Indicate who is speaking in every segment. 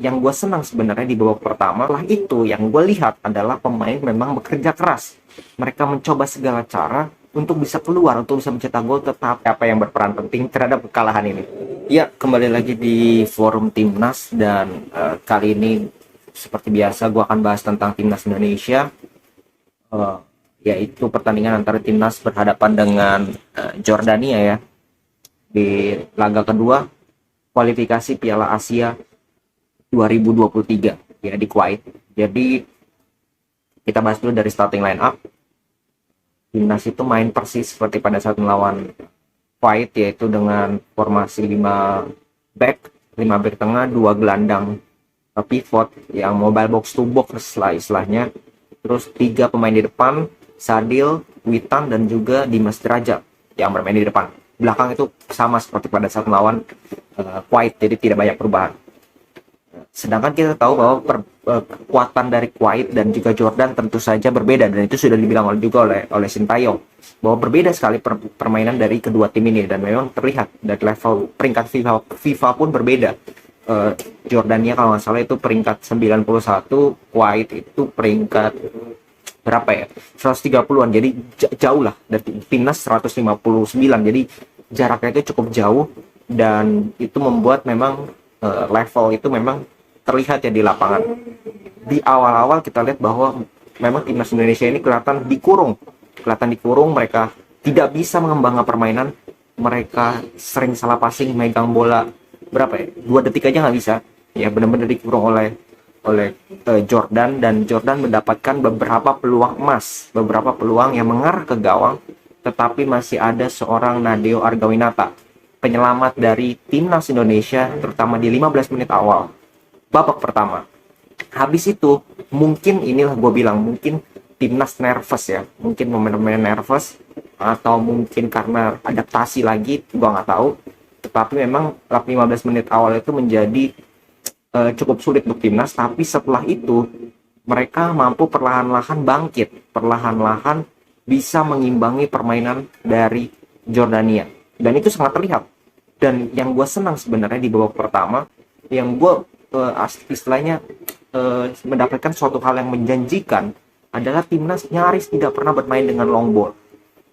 Speaker 1: yang gue senang sebenarnya di babak pertama lah itu yang gue lihat adalah pemain memang bekerja keras. Mereka mencoba segala cara untuk bisa keluar, untuk bisa mencetak gol, tetapi apa yang berperan penting terhadap kekalahan ini. Ya, kembali lagi di forum Timnas dan kali ini seperti biasa gue akan bahas tentang Timnas Indonesia, eh, yaitu pertandingan antara Timnas berhadapan dengan Jordania ya di laga kedua kualifikasi Piala Asia 2023 ya di Kuwait. Jadi kita bahas dulu dari starting line up. Timnas itu main persis seperti pada saat melawan Kuwait, yaitu dengan formasi 5 back, 5 back tengah, 2 gelandang pivot yang mobile box to box lah istilahnya. Terus 3 pemain di depan, Sadil, Witan dan juga Dimas Derajat yang bermain di depan. Belakang itu sama seperti pada saat melawan Kuwait, jadi tidak banyak perubahan. Sedangkan kita tahu bahwa kekuatan dari Kuwait dan juga Jordan tentu saja berbeda, dan itu sudah dibilang juga oleh Sintayong bahwa berbeda sekali permainan dari kedua tim ini, dan memang terlihat dari level peringkat FIFA pun berbeda. Jordania kalau nggak salah itu peringkat 91, Kuwait itu peringkat berapa ya, 130-an, jadi jauh lah dari timnas 159, jadi jaraknya itu cukup jauh, dan itu membuat memang level itu memang terlihat ya di lapangan. Di awal-awal kita lihat bahwa memang timnas Indonesia ini kelihatan dikurung, mereka tidak bisa mengembangkan permainan, mereka sering salah passing, megang bola berapa ya, 2 detik aja nggak bisa, ya benar-benar dikurung oleh Jordan, dan Jordan mendapatkan beberapa peluang emas, beberapa peluang yang mengarah ke gawang, tetapi masih ada seorang Nadeo Argawinata, penyelamat dari timnas Indonesia, terutama di 15 menit awal babak pertama. Habis itu mungkin inilah gue bilang, mungkin timnas nervous ya, mungkin pemain-pemain nervous, atau mungkin karena adaptasi lagi, gue nggak tahu, tetapi memang 15 menit awal itu menjadi cukup sulit untuk timnas. Tapi setelah itu mereka mampu perlahan-lahan bangkit, perlahan-lahan bisa mengimbangi permainan dari Jordania, dan itu sangat terlihat. Dan yang gue senang sebenarnya di babak pertama, yang gue istilahnya mendapatkan suatu hal yang menjanjikan, adalah timnas nyaris tidak pernah bermain dengan long ball,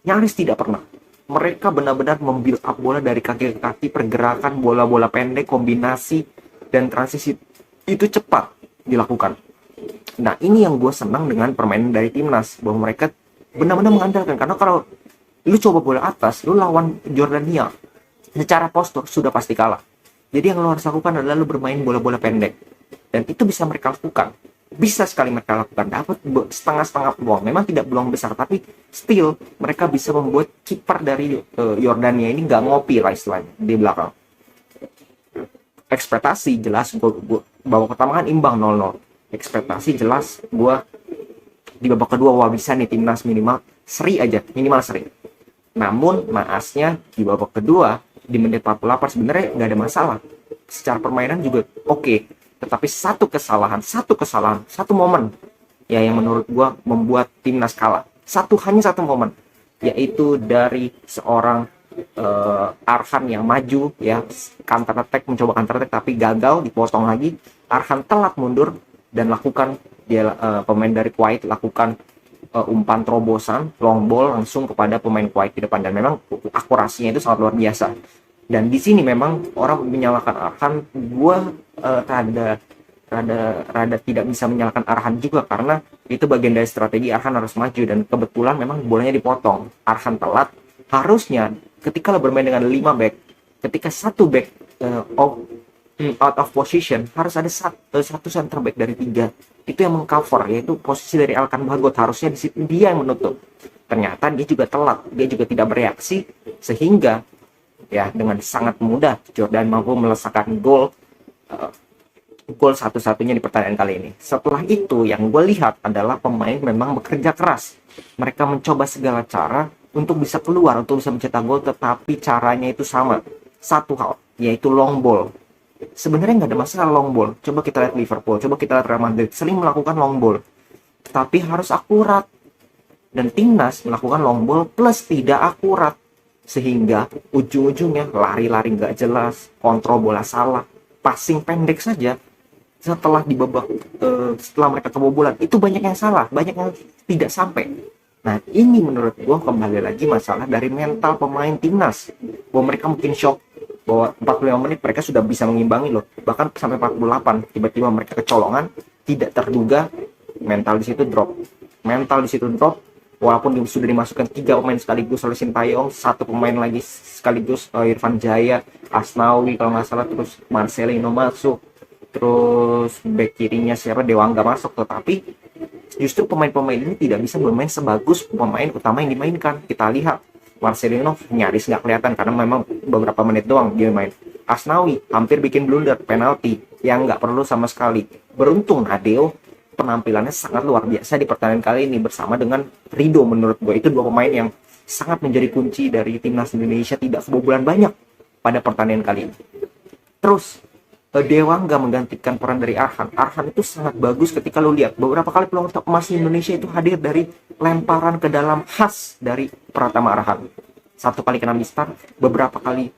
Speaker 1: nyaris tidak pernah. Mereka benar-benar membuild up bola dari kaki ke kaki, pergerakan bola-bola pendek, kombinasi dan transisi itu cepat dilakukan. Nah, ini yang gue senang dengan permainan dari timnas, bahwa mereka benar-benar mengandalkan, karena kalau lu coba bola atas, lu lawan Jordania secara postur sudah pasti kalah. Jadi yang lo harus lakukan adalah lo bermain bola-bola pendek, dan itu bisa mereka lakukan, bisa sekali mereka lakukan, dapat setengah-setengah peluang, memang tidak peluang besar, tapi still mereka bisa membuat kiper dari Yordania ini nggak ngopi lah istilahnya di belakang. Ekspektasi jelas gua babak pertama kan imbang 0-0, ekspektasi jelas gua di babak kedua wah bisa nih timnas minimal seri aja, minimal seri. Namun naasnya di babak kedua di menit 48 sebenarnya nggak ada masalah, secara permainan juga oke. Tetapi satu kesalahan, satu momen ya yang menurut gua membuat timnas kalah. Hanya satu momen, yaitu dari seorang Arhan yang maju ya, mencoba counter attack tapi gagal, dipotong lagi. Arhan telat mundur dan lakukan pemain dari Kuwait lakukan umpan terobosan long ball langsung kepada pemain Kuwait di depan, dan memang akurasinya itu sangat luar biasa. Dan di sini memang orang menyalahkan Arhan, gue rada tidak bisa menyalahkan Arhan juga, karena itu bagian dari strategi. Arhan harus maju, dan kebetulan memang bolanya dipotong, Arhan telat. Harusnya ketika lo bermain dengan 5 back, ketika satu back out of position, harus ada satu center back dari 3 itu yang mengcover, yaitu posisi dari Alkan Bagot. Harusnya di situ dia yang menutup. Ternyata dia juga telat, dia juga tidak bereaksi, sehingga ya dengan sangat mudah Jordan mampu melesakkan gol satu-satunya di pertandingan kali ini. Setelah itu yang gue lihat adalah pemain memang bekerja keras, mereka mencoba segala cara untuk bisa keluar, untuk bisa mencetak gol, tetapi caranya itu sama, satu hal, yaitu long ball. Sebenarnya nggak ada masalah long ball. Coba kita lihat Liverpool, coba kita lihat Real Madrid, sering melakukan long ball, tetapi harus akurat. Dan timnas melakukan long ball plus tidak akurat, sehingga ujung-ujungnya lari-lari nggak jelas, kontrol bola salah, passing pendek saja, setelah mereka kebobolan itu banyak yang salah, banyak yang tidak sampai. Nah, ini menurut gua kembali lagi masalah dari mental pemain timnas, bahwa mereka mungkin shock bahwa 45 menit mereka sudah bisa mengimbangi loh, bahkan sampai 48 tiba-tiba mereka kecolongan, tidak terduga. Mental di situ drop walaupun sudah dimasukkan 3 pemain sekaligus oleh Sintayong, 1 pemain lagi sekaligus, Irfan Jaya, Asnawi kalau nggak salah, terus Marcelino masuk, terus back kirinya siapa, Dewangga masuk, tetapi justru pemain-pemain ini tidak bisa bermain sebagus pemain utama yang dimainkan. Kita lihat Marcelino nyaris nggak kelihatan karena memang beberapa menit doang dia main. Asnawi hampir bikin blunder penalti yang nggak perlu sama sekali. Beruntung Nadeo penampilannya sangat luar biasa di pertandingan kali ini bersama dengan Rido. Menurut gue itu 2 pemain yang sangat menjadi kunci dari timnas Indonesia tidak kebobolan banyak pada pertandingan kali ini. Terus Dewangga menggantikan peran dari Arhan. Arhan itu sangat bagus ketika lo lihat beberapa kali peluang emas Indonesia itu hadir dari lemparan ke dalam khas dari Pratama Arhan. 1 kali kena mistar, beberapa kali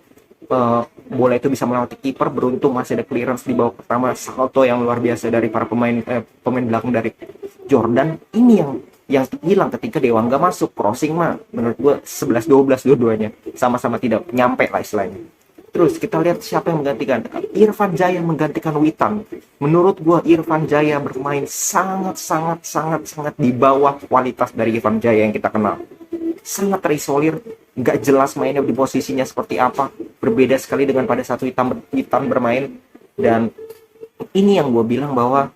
Speaker 1: bola itu bisa melewati kiper, beruntung masih ada clearance di bawah pertama, salto yang luar biasa dari para pemain belakang dari Jordan. Ini yang hilang ketika Dewangga masuk. Crossing mah menurut gue 11-12 dua-duanya sama-sama tidak nyampe lah istilahnya. Terus kita lihat siapa yang menggantikan. Irfan Jaya menggantikan Witan. Menurut gua Irfan Jaya bermain sangat di bawah kualitas dari Irfan Jaya yang kita kenal. Sangat terisolir, nggak jelas mainnya di posisinya seperti apa. Berbeda sekali dengan pada satu Witan bermain. Dan ini yang gua bilang bahwa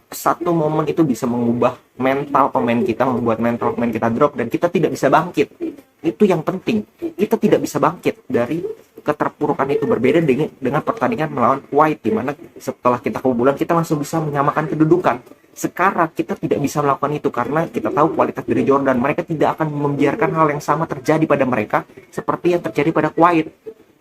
Speaker 1: satu momen itu bisa mengubah mental pemain kita, membuat mental pemain kita drop dan kita tidak bisa bangkit. Itu yang penting. Kita tidak bisa bangkit dari keterpurukan itu. Berbeda dengan pertandingan melawan Kuwait, di mana setelah kita kebobolan kita langsung bisa menyamakan kedudukan. Sekarang kita tidak bisa melakukan itu karena kita tahu kualitas dari Jordan. Mereka tidak akan membiarkan hal yang sama terjadi pada mereka seperti yang terjadi pada Kuwait.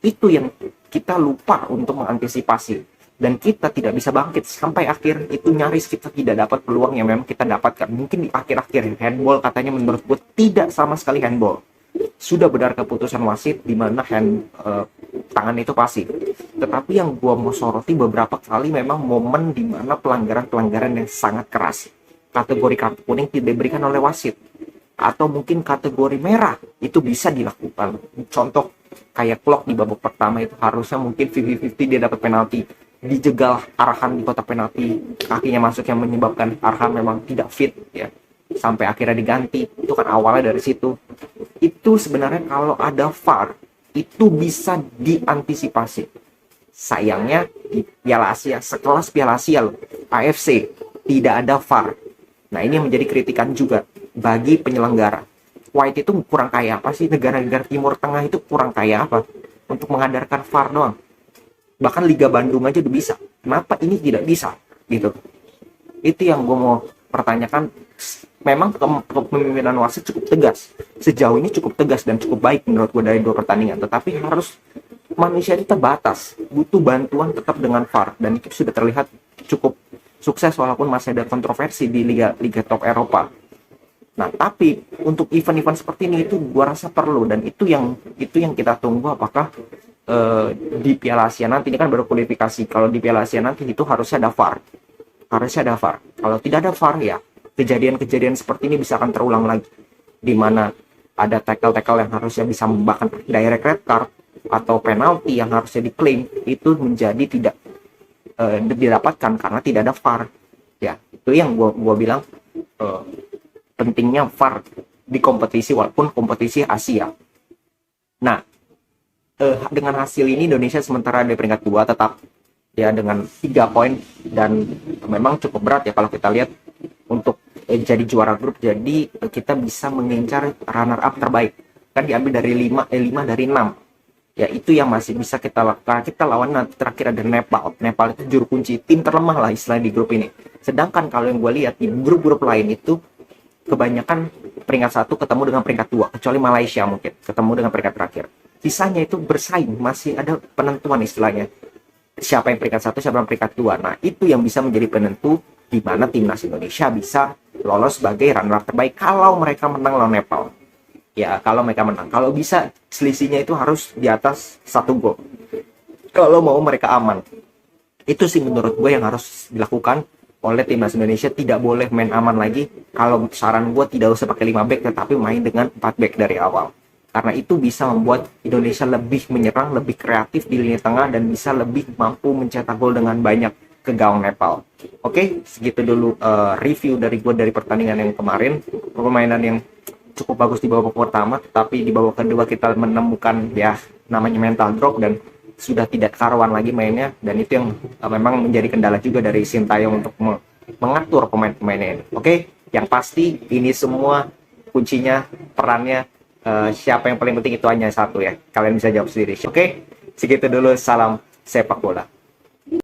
Speaker 1: Itu yang kita lupa untuk mengantisipasi. Dan kita tidak bisa bangkit sampai akhir. Itu nyaris kita tidak dapat peluang yang memang kita dapatkan. Mungkin di akhir-akhir handball katanya menurut gue tidak sama sekali handball. Sudah benar keputusan wasit di mana tangan itu pasif. Tetapi yang gua mau soroti beberapa kali memang momen di mana pelanggaran-pelanggaran yang sangat keras. Kategori kartu kuning tidak diberikan oleh wasit. Atau mungkin kategori merah itu bisa dilakukan. Contoh kayak Klok di babak pertama itu harusnya mungkin 50-50 dia dapat penalti. Dijegal Arhan di kotak penalti, kakinya masuk yang menyebabkan Arhan memang tidak fit ya. Sampai akhirnya diganti. Itu kan awalnya dari situ. Itu sebenarnya kalau ada VAR itu bisa diantisipasi. Sayangnya di Piala Asia, sekelas Piala Asia loh, AFC, tidak ada VAR. Nah, ini yang menjadi kritikan juga bagi penyelenggara. Kuwait itu kurang kaya apa sih? Negara-negara Timur Tengah itu kurang kaya apa untuk menghadirkan VAR doang? Bahkan Liga Bandung aja udah bisa. Kenapa ini tidak bisa? Gitu. Itu yang gue mau pertanyakan. Memang kepemimpinan wasit cukup tegas. Sejauh ini cukup tegas dan cukup baik menurut gue dari 2 pertandingan. Tetapi harus manusia itu terbatas. Butuh bantuan tetap dengan VAR. Dan itu sudah terlihat cukup sukses walaupun masih ada kontroversi di liga top Eropa. Nah, tapi untuk event-event seperti ini itu gue rasa perlu. Dan itu yang kita tunggu apakah di Piala Asia nanti. Ini kan baru kualifikasi. Kalau di Piala Asia nanti itu harusnya ada VAR. Kalau tidak ada VAR ya kejadian-kejadian seperti ini bisa akan terulang lagi, di mana ada tackle-tackle yang harusnya bisa bahkan direct red card atau penalti yang harusnya diklaim itu menjadi tidak didapatkan karena tidak ada VAR. Ya, itu yang gua bilang pentingnya VAR di kompetisi walaupun kompetisi Asia. Nah, dengan hasil ini Indonesia sementara di peringkat 2 tetap ya dengan 3 poin dan memang cukup berat ya kalau kita lihat untuk jadi juara grup. Jadi kita bisa mengincar runner up terbaik. Kan diambil dari 5 dari 6. Ya itu yang masih bisa kita lakukan. Kita lawan nanti terakhir ada Nepal. Nepal itu juru kunci, tim terlemah lah istilahnya di grup ini. Sedangkan kalau yang gue lihat di grup-grup lain itu kebanyakan peringkat 1 ketemu dengan peringkat 2, kecuali Malaysia mungkin ketemu dengan peringkat terakhir. Sisanya itu bersaing, masih ada penentuan istilahnya. Siapa yang peringkat 1, siapa yang peringkat 2. Nah, itu yang bisa menjadi penentu di mana timnas Indonesia bisa lolos sebagai runner-up terbaik kalau mereka menang lawan Nepal. Ya, kalau mereka menang. Kalau bisa selisihnya itu harus di atas 1 gol. Kalau mau mereka aman. Itu sih menurut gue yang harus dilakukan oleh timnas Indonesia. Tidak boleh main aman lagi. Kalau saran gue, tidak usah pakai 5 back, tetapi main dengan 4 back dari awal. Karena itu bisa membuat Indonesia lebih menyerang, lebih kreatif di lini tengah, dan bisa lebih mampu mencetak gol dengan banyak ke gawang Nepal. Oke, segitu dulu review dari gue dari pertandingan yang kemarin. Permainan yang cukup bagus di babak pertama, tetapi di babak kedua kita menemukan ya namanya mental drop dan sudah tidak karuan lagi mainnya, dan itu yang memang menjadi kendala juga dari Sintayong untuk mengatur pemain-pemainnya ini. Oke, yang pasti ini semua kuncinya, perannya siapa yang paling penting itu hanya satu ya. Kalian bisa jawab sendiri. Oke, segitu dulu, salam sepak bola.